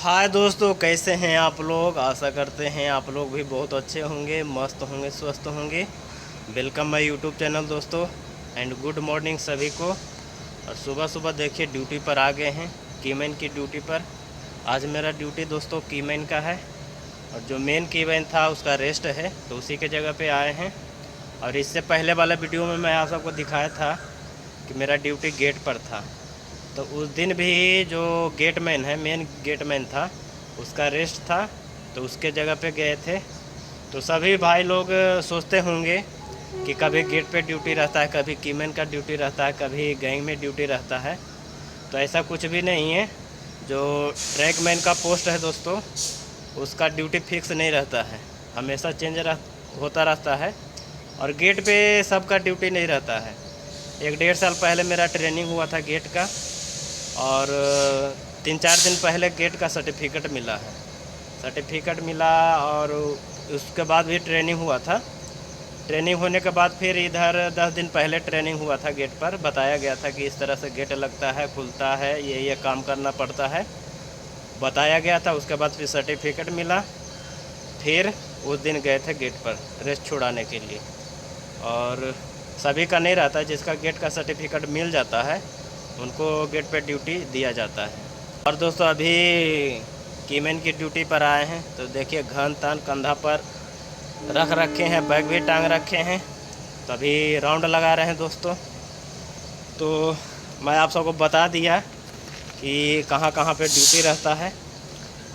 हाय दोस्तों, कैसे हैं आप लोग। आशा करते हैं आप लोग भी बहुत अच्छे होंगे, मस्त होंगे, स्वस्थ होंगे। वेलकम माय यूट्यूब चैनल दोस्तों, एंड गुड मॉर्निंग सभी को। और सुबह सुबह देखिए ड्यूटी पर आ गए हैं, कीमैन की ड्यूटी पर। आज मेरा ड्यूटी दोस्तों कीमैन का है, और जो मेन कीमैन था उसका रेस्ट है, तो उसी के जगह पे आए हैं। और इससे पहले वाला वीडियो में मैं आप सबको दिखाया था कि मेरा ड्यूटी गेट पर था। तो उस दिन भी जो गेटमैन है, मेन गेटमैन था, उसका रेस्ट था, तो उसके जगह पे गए थे। तो सभी भाई लोग सोचते होंगे कि कभी गेट पे ड्यूटी रहता है, कभी कीमैन का ड्यूटी रहता है, कभी गैंग में ड्यूटी रहता है। तो ऐसा कुछ भी नहीं है। जो ट्रैकमैन का पोस्ट है दोस्तों, उसका ड्यूटी फिक्स नहीं रहता है, हमेशा चेंज होता रहता है। और गेट पे सबका ड्यूटी नहीं रहता है। 1-1.5 साल पहले मेरा ट्रेनिंग हुआ था गेट का, और 3-4 दिन पहले गेट का सर्टिफिकेट मिला है। सर्टिफिकेट मिला और उसके बाद भी ट्रेनिंग हुआ था। ट्रेनिंग होने के बाद फिर इधर 10 दिन पहले ट्रेनिंग हुआ था गेट पर। बताया गया था कि इस तरह से गेट लगता है, खुलता है, ये काम करना पड़ता है, बताया गया था। उसके बाद फिर सर्टिफिकेट मिला। फिर उस दिन गए थे गेट पर रेस्ट छुड़ाने के लिए। और सभी का नहीं रहता, जिसका गेट का सर्टिफिकेट मिल जाता है उनको गेट पे ड्यूटी दिया जाता है। और दोस्तों अभी कीमैन की ड्यूटी पर आए हैं, तो देखिए घन तान कंधा पर रख रखे हैं, बैग भी टांग रखे हैं। तो अभी राउंड लगा रहे हैं दोस्तों। तो मैं आप सबको बता दिया कि कहाँ कहाँ पे ड्यूटी रहता है।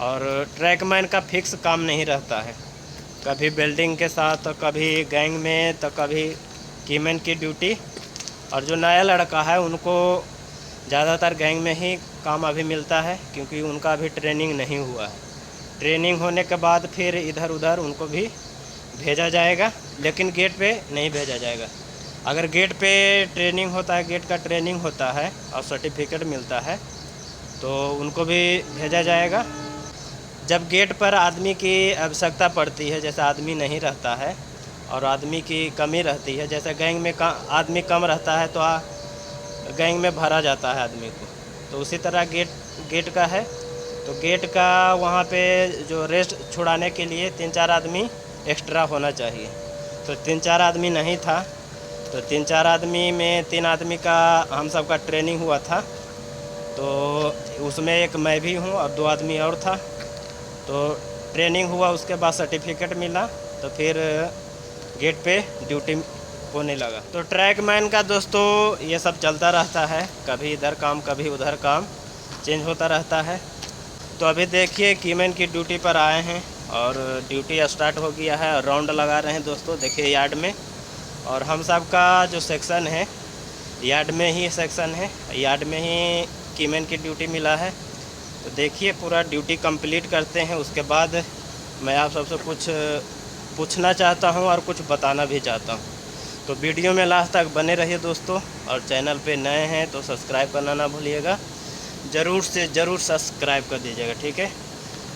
और ट्रैकमैन का फिक्स काम नहीं रहता है, कभी बिल्डिंग के साथ, तो कभी गैंग में, तो कभी कीमैन की ड्यूटी। और जो नया लड़का है उनको ज़्यादातर गैंग में ही काम अभी मिलता है, क्योंकि उनका अभी ट्रेनिंग नहीं हुआ है। ट्रेनिंग होने के बाद फिर इधर उधर उनको भी भेजा जाएगा, लेकिन गेट पे नहीं भेजा जाएगा। अगर गेट पे ट्रेनिंग होता है, गेट का ट्रेनिंग होता है और सर्टिफिकेट मिलता है, तो उनको भी भेजा जाएगा। जब गेट पर आदमी की आवश्यकता पड़ती है, जैसे आदमी नहीं रहता है और आदमी की कमी रहती है, जैसे गैंग में आदमी कम रहता है तो गैंग में भरा जाता है आदमी को, तो उसी तरह गेट का है। तो गेट का वहाँ पे जो रेस्ट छुड़ाने के लिए 3-4 आदमी एक्स्ट्रा होना चाहिए। तो 3-4 आदमी नहीं था, तो 3-4 आदमी में 3 आदमी का हम सब का ट्रेनिंग हुआ था। तो उसमें एक मैं भी हूँ और 2 आदमी और था। तो ट्रेनिंग हुआ, उसके बाद सर्टिफिकेट मिला, तो फिर गेट पे ड्यूटी होने लगा। तो ट्रैकमैन का दोस्तों ये सब चलता रहता है, कभी इधर काम कभी उधर काम, चेंज होता रहता है। तो अभी देखिए कीमैन की ड्यूटी पर आए हैं और ड्यूटी स्टार्ट हो गया है और राउंड लगा रहे हैं दोस्तों। देखिए यार्ड में, और हम सब का जो सेक्शन है यार्ड में ही सेक्शन है, यार्ड में ही कीमैन की ड्यूटी मिला है। तो देखिए पूरा ड्यूटी कंप्लीट करते हैं, उसके बाद मैं आप सबसे कुछ पूछना चाहता हूं और कुछ बताना भी चाहता हूं। तो वीडियो में लास्ट तक बने रहिए दोस्तों, और चैनल पे नए हैं तो सब्सक्राइब करना ना भूलिएगा, ज़रूर से ज़रूर सब्सक्राइब कर दीजिएगा, ठीक है।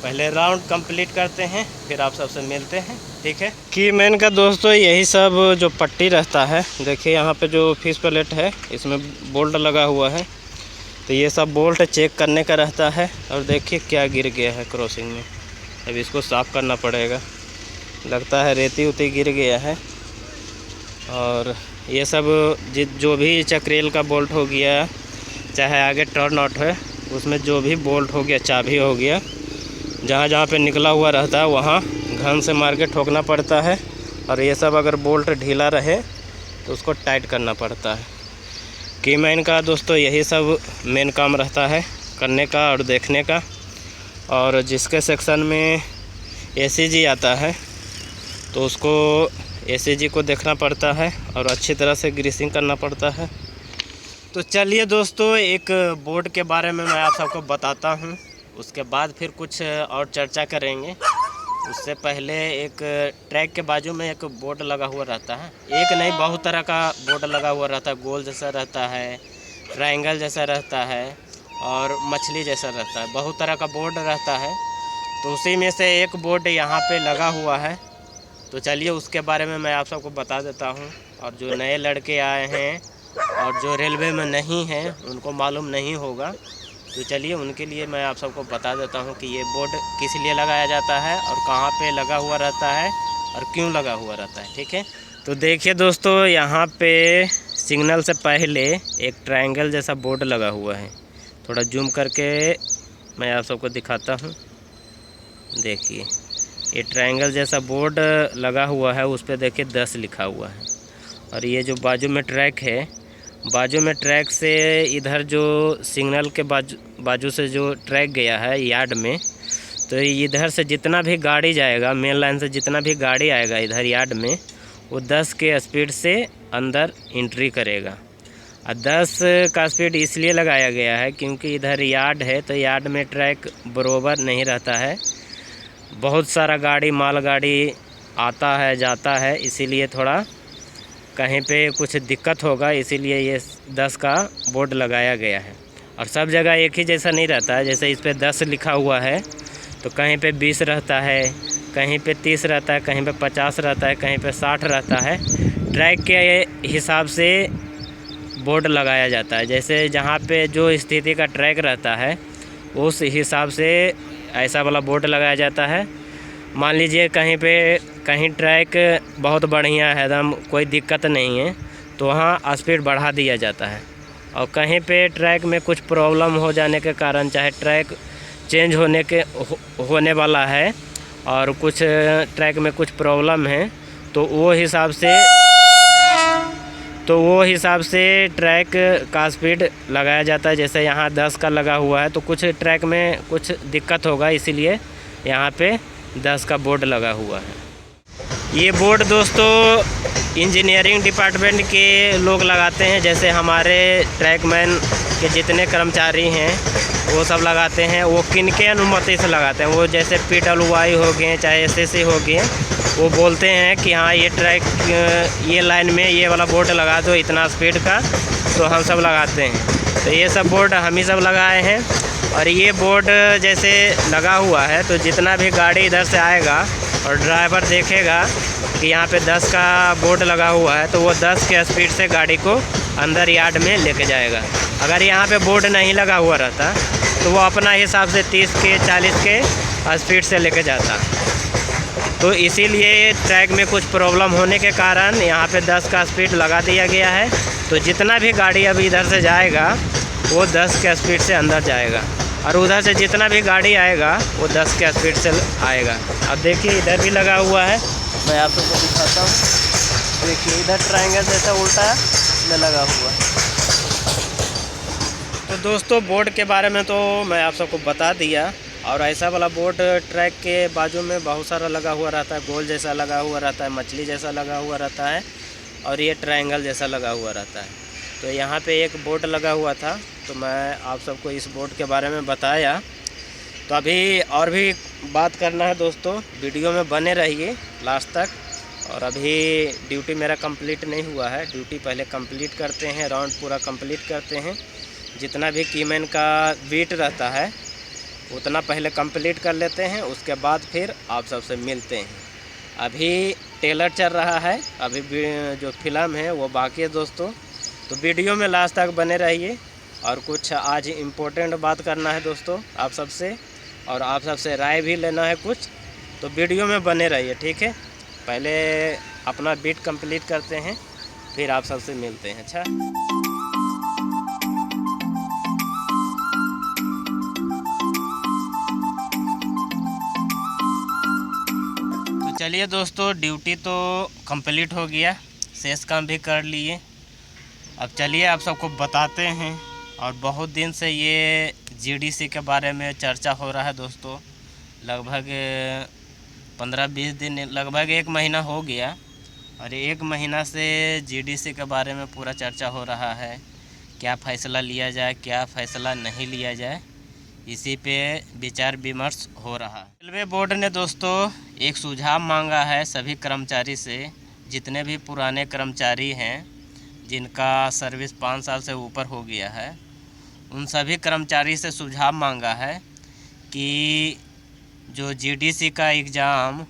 पहले राउंड कंप्लीट करते हैं, फिर आप सबसे मिलते हैं, ठीक है। कीमैन का दोस्तों यही सब जो पट्टी रहता है, देखिए यहाँ पे जो फिश प्लेट है इसमें बोल्ट लगा हुआ है, तो ये सब बोल्ट चेक करने का रहता है। और देखिए क्या गिर गया है क्रॉसिंग में, अब इसको साफ़ करना पड़ेगा, लगता है रेती उती गिर गया है। और ये सब जो भी चक्रेल का बोल्ट हो गया, चाहे आगे टर्न आउट है उसमें जो भी बोल्ट हो गया, चाबी हो गया, जहाँ जहाँ पे निकला हुआ रहता है वहाँ घन से मार के ठोकना पड़ता है। और ये सब अगर बोल्ट ढीला रहे तो उसको टाइट करना पड़ता है। कीमैन का दोस्तों यही सब मेन काम रहता है करने का और देखने का। और जिसके सेक्शन में एसीजी आता है तो उसको एसीजी को देखना पड़ता है और अच्छी तरह से ग्रीसिंग करना पड़ता है। तो चलिए दोस्तों, एक बोर्ड के बारे में मैं आप सबको बताता हूँ, उसके बाद फिर कुछ और चर्चा करेंगे। उससे पहले एक ट्रैक के बाजू में एक बोर्ड लगा हुआ रहता है, एक नहीं बहुत तरह का बोर्ड लगा हुआ रहता है। गोल जैसा रहता है, ट्रायंगल जैसा रहता है और मछली जैसा रहता है, बहुत तरह का बोर्ड रहता है। तो उसी में से एक बोर्ड यहाँ पे लगा हुआ है। तो चलिए उसके बारे में मैं आप सबको बता देता हूँ। और जो नए लड़के आए हैं और जो रेलवे में नहीं हैं उनको मालूम नहीं होगा, तो चलिए उनके लिए मैं आप सबको बता देता हूँ कि ये बोर्ड किस लिए लगाया जाता है और कहाँ पे लगा हुआ रहता है और क्यों लगा हुआ रहता है। ठीक है, तो देखिए दोस्तों, यहाँ पे सिग्नल से पहले एक ट्रायंगल जैसा बोर्ड लगा हुआ है। थोड़ा जूम करके मैं आप सबको दिखाता हूँ। देखिए ये ट्रायंगल जैसा बोर्ड लगा हुआ है, उस पर देखिए 10 लिखा हुआ है। और ये जो बाजू में ट्रैक है, बाजू में ट्रैक से इधर जो सिग्नल के बाजू से जो ट्रैक गया है यार्ड में, तो इधर से जितना भी गाड़ी जाएगा, मेन लाइन से जितना भी गाड़ी आएगा इधर यार्ड में, वो 10 के स्पीड से अंदर एंट्री करेगा। और 10 का स्पीड इसलिए लगाया गया है क्योंकि इधर यार्ड है, तो यार्ड में ट्रैक बराबर नहीं रहता है, बहुत सारा गाड़ी मालगाड़ी आता है जाता है, इसीलिए थोड़ा कहीं पे कुछ दिक्कत होगा, इसीलिए ये 10 का बोर्ड लगाया गया है। और सब जगह एक ही जैसा नहीं रहता है। जैसे इस पे 10 लिखा हुआ है तो कहीं पे 20 रहता है, कहीं पे 30 रहता है, कहीं पे 50 रहता है, कहीं पे 60 रहता है। ट्रैक के हिसाब से बोर्ड लगाया जाता है। जैसे जहाँ पे जो स्थिति का ट्रैक रहता है उस हिसाब से ऐसा वाला बोर्ड लगाया जाता है। मान लीजिए कहीं ट्रैक बहुत बढ़िया है, एकदम कोई दिक्कत नहीं है, तो वहाँ स्पीड बढ़ा दिया जाता है। और कहीं पे ट्रैक में कुछ प्रॉब्लम हो जाने के कारण, चाहे ट्रैक चेंज होने वाला है और कुछ ट्रैक में कुछ प्रॉब्लम है, तो वो हिसाब से ट्रैक का स्पीड लगाया जाता है। जैसे यहाँ 10 का लगा हुआ है, तो कुछ ट्रैक में कुछ दिक्कत होगा, इसीलिए यहाँ पे 10 का बोर्ड लगा हुआ है। ये बोर्ड दोस्तों इंजीनियरिंग डिपार्टमेंट के लोग लगाते हैं। जैसे हमारे ट्रैकमैन के जितने कर्मचारी हैं वो सब लगाते हैं। वो किनके अनुमति से लगाते हैं, वो जैसे PWI हो गए, चाहे SSC हो गए, वो बोलते हैं कि हाँ ये ट्रैक ये लाइन में ये वाला बोर्ड लगा दो इतना स्पीड का, तो हम सब लगाते हैं। तो ये सब बोर्ड हम ही सब लगाए हैं। और ये बोर्ड जैसे लगा हुआ है, तो जितना भी गाड़ी इधर से आएगा और ड्राइवर देखेगा कि यहाँ पे 10 का बोर्ड लगा हुआ है, तो वो 10 के स्पीड से गाड़ी को अंदर यार्ड में लेके जाएगा। अगर यहाँ पे बोर्ड नहीं लगा हुआ रहता तो वो अपना हिसाब से 30 के 40 के स्पीड से लेके जाता। तो इसीलिए ट्रैक में कुछ प्रॉब्लम होने के कारण यहाँ पे 10 का स्पीड लगा दिया गया है। तो जितना भी गाड़ी अभी इधर से जाएगा वो 10 के स्पीड से अंदर जाएगा, और उधर से जितना भी गाड़ी आएगा वो 10 के स्पीड से आएगा। अब देखिए इधर भी लगा हुआ है, मैं आप सबको दिखाता हूँ। देखिए इधर ट्रायंगल जैसा उल्टा में लगा हुआ है। तो दोस्तों बोर्ड के बारे में तो मैं आप सबको बता दिया। और ऐसा वाला बोर्ड ट्रैक के बाजू में बहुत सारा लगा हुआ रहता है, गोल जैसा लगा हुआ रहता है, मछली जैसा लगा हुआ रहता है, और ये ट्रायंगल जैसा लगा हुआ रहता है। तो यहाँ पे एक बोर्ड लगा हुआ था, तो मैं आप सबको इस बोर्ड के बारे में बताया। तो अभी और भी बात करना है दोस्तों, वीडियो में बने रहिए लास्ट तक। और अभी ड्यूटी मेरा कंप्लीट नहीं हुआ है, ड्यूटी पहले कंप्लीट करते हैं, राउंड पूरा कंप्लीट करते हैं। जितना भी कीमैन का बीट रहता है उतना पहले कंप्लीट कर लेते हैं, उसके बाद फिर आप सबसे मिलते हैं। अभी टेलर चल रहा है, अभी जो फिल्म है वो बाकी है दोस्तों। तो वीडियो में लास्ट तक बने रहिए। और कुछ आज इम्पोर्टेंट बात करना है दोस्तों आप सबसे, और आप सबसे राय भी लेना है कुछ, तो वीडियो में बने रहिए, ठीक है। पहले अपना बीट कंप्लीट करते हैं, फिर आप सबसे मिलते हैं। अच्छा, तो चलिए दोस्तों, ड्यूटी तो कंप्लीट हो गया, शेष काम भी कर लिए। अब चलिए आप सबको बताते हैं। और बहुत दिन से ये GDC के बारे में चर्चा हो रहा है दोस्तों, लगभग 15-20 दिन, लगभग 1 महीना हो गया। और 1 महीना से जीडीसी के बारे में पूरा चर्चा हो रहा है, क्या फ़ैसला लिया जाए, क्या फ़ैसला नहीं लिया जाए, इसी पे विचार विमर्श हो रहा है। रेलवे बोर्ड ने दोस्तों एक सुझाव मांगा है सभी कर्मचारी से, जितने भी पुराने कर्मचारी हैं जिनका सर्विस 5 साल से ऊपर हो गया है, उन सभी कर्मचारी से सुझाव मांगा है कि जो जीडीसी का एग्ज़ाम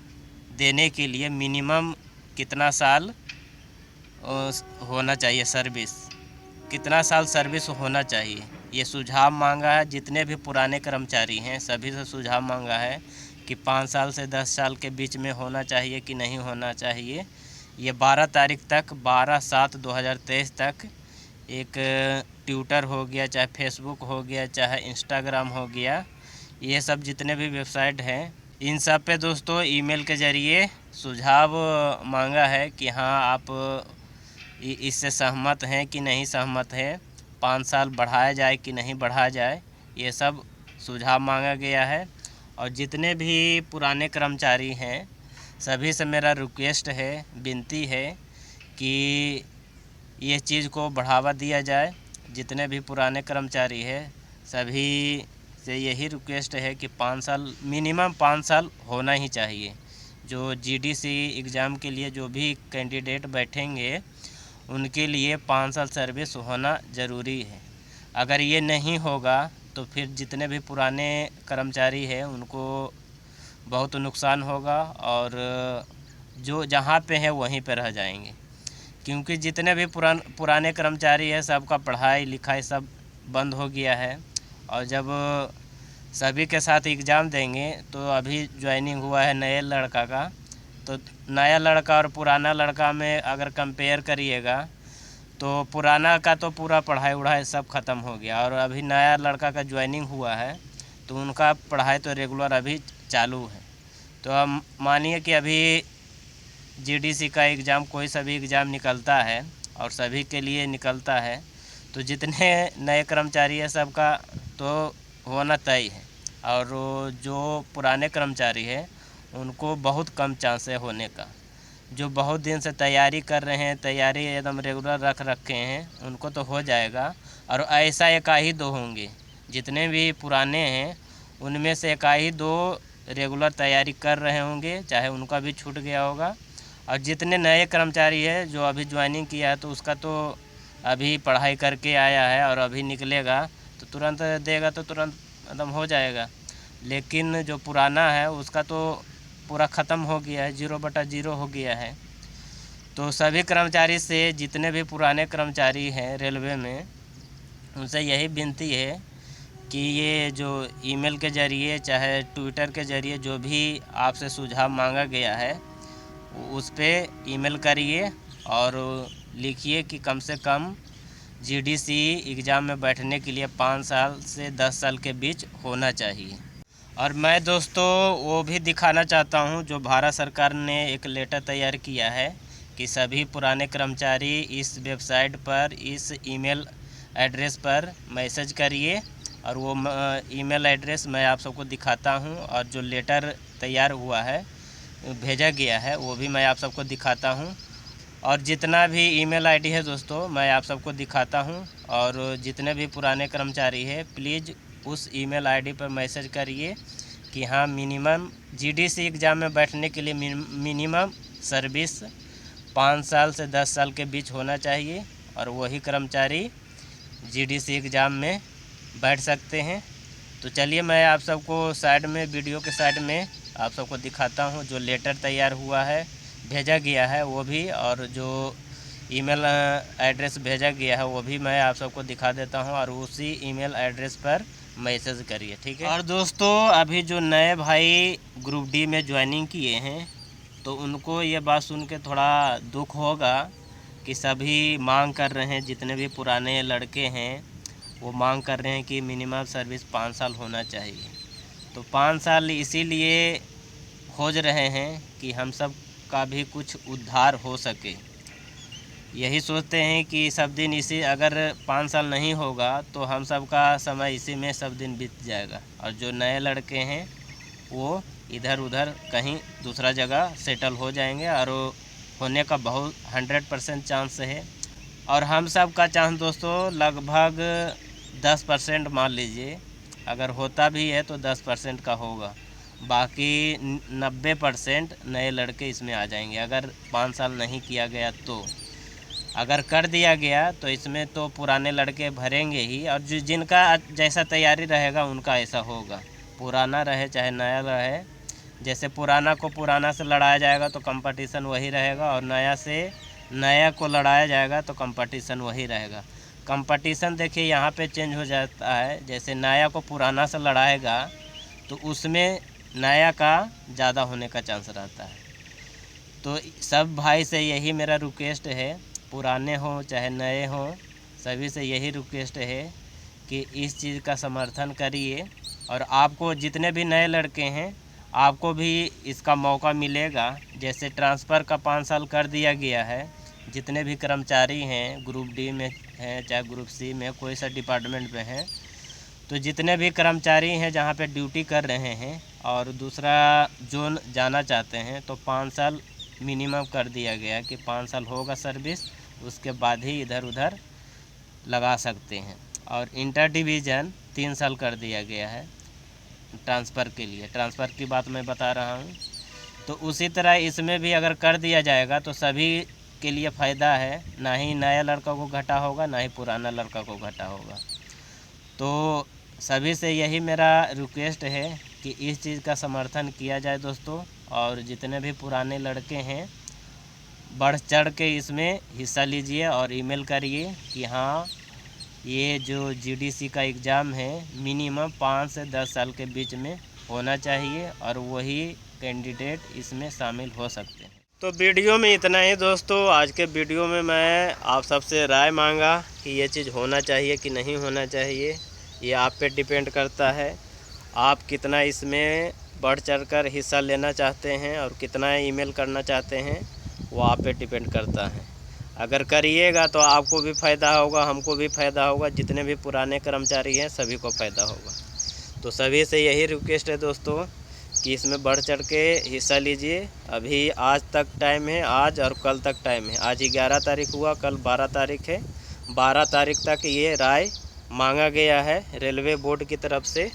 देने के लिए मिनिमम कितना साल होना चाहिए, सर्विस कितना साल सर्विस होना चाहिए, ये सुझाव मांगा है। जितने भी पुराने कर्मचारी हैं सभी से सुझाव मांगा है कि 5 साल से 10 साल के बीच में होना चाहिए कि नहीं होना चाहिए। ये 12 तारीख तक, 12/7/2023 तक एक ट्विटर हो गया, चाहे फेसबुक हो गया, चाहे इंस्टाग्राम हो गया, ये सब जितने भी वेबसाइट हैं इन सब पे दोस्तों ईमेल के ज़रिए सुझाव मांगा है कि हाँ आप इससे सहमत हैं कि नहीं सहमत है, 5 साल बढ़ाया जाए कि नहीं बढ़ाया जाए, ये सब सुझाव मांगा गया है। और जितने भी पुराने कर्मचारी हैं सभी से मेरा रिक्वेस्ट है, विनती है कि ये चीज़ को बढ़ावा दिया जाए। जितने भी पुराने कर्मचारी हैं सभी से यही रिक्वेस्ट है कि 5 साल, मिनिमम 5 साल होना ही चाहिए। जो जीडीसी एग्ज़ाम के लिए जो भी कैंडिडेट बैठेंगे उनके लिए 5 साल सर्विस होना ज़रूरी है। अगर ये नहीं होगा तो फिर जितने भी पुराने कर्मचारी हैं उनको बहुत नुकसान होगा और जो जहाँ पे हैं वहीं पे रह जाएंगे, क्योंकि जितने भी पुराने कर्मचारी हैं सबका पढ़ाई लिखाई सब बंद हो गया है। और जब सभी के साथ एग्ज़ाम देंगे तो अभी ज्वाइनिंग हुआ है नए लड़का का, तो नया लड़का और पुराना लड़का में अगर कंपेयर करिएगा तो पुराना का तो पूरा पढ़ाई वढ़ाई सब ख़त्म हो गया और अभी नया लड़का का ज्वाइनिंग हुआ है तो उनका पढ़ाई तो रेगुलर अभी चालू है। तो अब मानिए कि अभी जीडीसी का एग्ज़ाम, कोई सा भी एग्ज़ाम निकलता है और सभी के लिए निकलता है, तो जितने नए कर्मचारी है सबका तो होना तय है और जो पुराने कर्मचारी हैं उनको बहुत कम चांस है होने का। जो बहुत दिन से तैयारी कर रहे हैं, तैयारी एकदम रेगुलर रख रखे हैं, उनको तो हो जाएगा। और ऐसा 1-2 होंगे, जितने भी पुराने हैं उनमें से 1-2 रेगुलर तैयारी कर रहे होंगे, चाहे उनका भी छूट गया होगा। और जितने नए कर्मचारी है जो अभी ज्वाइनिंग किया है तो उसका तो अभी पढ़ाई करके आया है और अभी निकलेगा तो तुरंत देगा तो तुरंत एकदम हो जाएगा। लेकिन जो पुराना है उसका तो पूरा ख़त्म हो गया है, 0/0 हो गया है। तो सभी कर्मचारी से, जितने भी पुराने कर्मचारी हैं रेलवे में, उनसे यही विनती है कि ये जो ईमेल के ज़रिए चाहे ट्विटर के ज़रिए जो भी आपसे सुझाव मांगा गया है उस पर ईमेल करिए और लिखिए कि कम से कम जीडीसी एग्ज़ाम में बैठने के लिए 5 साल से 10 साल के बीच होना चाहिए। और मैं दोस्तों वो भी दिखाना चाहता हूँ, जो भारत सरकार ने एक लेटर तैयार किया है कि सभी पुराने कर्मचारी इस वेबसाइट पर, इस ईमेल एड्रेस पर मैसेज करिए। और वो ईमेल एड्रेस मैं आप सबको दिखाता हूँ और जो लेटर तैयार हुआ है, भेजा गया है, वो भी मैं आप सबको दिखाता हूँ। और जितना भी ईमेल आईडी है दोस्तों मैं आप सबको दिखाता हूँ। और जितने भी पुराने कर्मचारी हैं प्लीज़ उस ईमेल आईडी पर मैसेज करिए कि हाँ मिनिमम जीडीसी एग्ज़ाम में बैठने के लिए मिनिमम सर्विस 5 साल से 10 साल के बीच होना चाहिए और वही कर्मचारी जीडीसी एग्ज़ाम में बैठ सकते हैं। तो चलिए मैं आप सबको साइड में, वीडियो के साइड में आप सबको दिखाता हूँ जो लेटर तैयार हुआ है, भेजा गया है वो भी, और जो ईमेल एड्रेस भेजा गया है वो भी मैं आप सबको दिखा देता हूँ। और उसी ईमेल एड्रेस पर मैसेज करिए, ठीक है। और दोस्तों अभी जो नए भाई ग्रुप डी में ज्वाइनिंग किए हैं तो उनको ये बात सुन के थोड़ा दुख होगा कि सभी मांग कर रहे हैं, जितने भी पुराने लड़के हैं वो मांग कर रहे हैं कि मिनिमम सर्विस 5 साल होना चाहिए। तो 5 साल इसीलिए खोज रहे हैं कि हम सब का भी कुछ उद्धार हो सके। यही सोचते हैं कि सब दिन इसी, अगर 5 साल नहीं होगा तो हम सब का समय इसी में सब दिन बीत जाएगा और जो नए लड़के हैं वो इधर उधर कहीं दूसरा जगह सेटल हो जाएंगे और होने का बहुत 100% चांस है। और हम सब का चांस दोस्तों लगभग 10% मान लीजिए, अगर होता भी है तो 10% का होगा, बाकी 90% नए लड़के इसमें आ जाएंगे अगर 5 साल नहीं किया गया तो। अगर कर दिया गया तो इसमें तो पुराने लड़के भरेंगे ही, और जो जिनका जैसा तैयारी रहेगा उनका ऐसा होगा, पुराना रहे चाहे नया रहे। जैसे पुराना को पुराना से लड़ाया जाएगा तो कंपटीशन वही रहेगा, और नया से नया को लड़ाया जाएगा तो कंपटीशन वही रहेगा। कंपटीशन देखिए यहाँ पे चेंज हो जाता है, जैसे नया को पुराना से लड़ाएगा तो उसमें नया का ज़्यादा होने का चांस रहता है। तो सब भाई से यही मेरा रिक्वेस्ट है, पुराने हों चाहे नए हों, सभी से यही रिक्वेस्ट है कि इस चीज़ का समर्थन करिए। और आपको जितने भी नए लड़के हैं आपको भी इसका मौका मिलेगा। जैसे ट्रांसफ़र का 5 साल कर दिया गया है, जितने भी कर्मचारी हैं ग्रुप डी में हैं चाहे ग्रुप सी में, कोई सा डिपार्टमेंट में हैं, तो जितने भी कर्मचारी हैं जहाँ पे ड्यूटी कर रहे हैं और दूसरा जोन जाना चाहते हैं तो 5 साल मिनिमम कर दिया गया कि 5 साल होगा सर्विस, उसके बाद ही इधर उधर लगा सकते हैं। और इंटर डिवीज़न 3 साल कर दिया गया है ट्रांसफ़र के लिए, ट्रांसफ़र की बात मैं बता रहा हूँ। तो उसी तरह इसमें भी अगर कर दिया जाएगा तो सभी के लिए फ़ायदा है, ना ही नया लड़का को घाटा होगा ना ही पुराना लड़का को घाटा होगा। तो सभी से यही मेरा रिक्वेस्ट है कि इस चीज़ का समर्थन किया जाए दोस्तों। और जितने भी पुराने लड़के हैं बढ़ चढ़ के इसमें हिस्सा लीजिए और ईमेल करिए कि हाँ ये जो जीडीसी का एग्ज़ाम है मिनिमम 5 से 10 साल के बीच में होना चाहिए और वही कैंडिडेट इसमें शामिल हो सकते हैं। तो वीडियो में इतना ही दोस्तों। आज के वीडियो में मैं आप सबसे राय मांगा कि ये चीज़ होना चाहिए कि नहीं होना चाहिए, ये आप पे डिपेंड करता है। आप कितना इसमें बढ़ चढ़कर हिस्सा लेना चाहते हैं और कितना ईमेल करना चाहते हैं वो आप पे डिपेंड करता है। अगर करिएगा तो आपको भी फ़ायदा होगा, हमको भी फ़ायदा होगा, जितने भी पुराने कर्मचारी हैं सभी को फ़ायदा होगा। तो सभी से यही रिक्वेस्ट है दोस्तों कि इसमें बढ़ चढ़ के हिस्सा लीजिए। अभी आज तक टाइम है, आज और कल तक टाइम है। आज 11 तारीख हुआ, कल 12 तारीख है। 12 तारीख तक ये राय मांगा गया है रेलवे बोर्ड की तरफ से।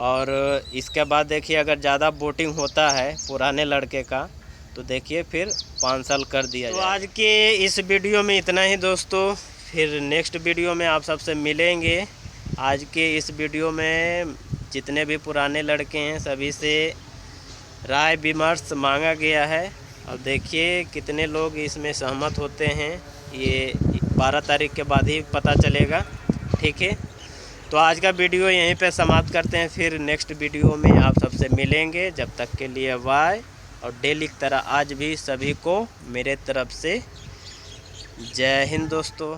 और इसके बाद देखिए अगर ज़्यादा वोटिंग होता है पुराने लड़के का तो देखिए फिर 5 साल कर दिया जाए। तो आज के इस वीडियो में इतना ही दोस्तों, फिर नेक्स्ट वीडियो में आप सबसे मिलेंगे। आज के इस वीडियो में जितने भी पुराने लड़के हैं सभी से राय विमर्श मांगा गया है। अब देखिए कितने लोग इसमें सहमत होते हैं, ये 12 तारीख के बाद ही पता चलेगा। ठीक है, तो आज का वीडियो यहीं पे समाप्त करते हैं, फिर नेक्स्ट वीडियो में आप सबसे मिलेंगे। जब तक के लिए बाय। और डेली की तरह आज भी सभी को मेरे तरफ से जय हिंद दोस्तों।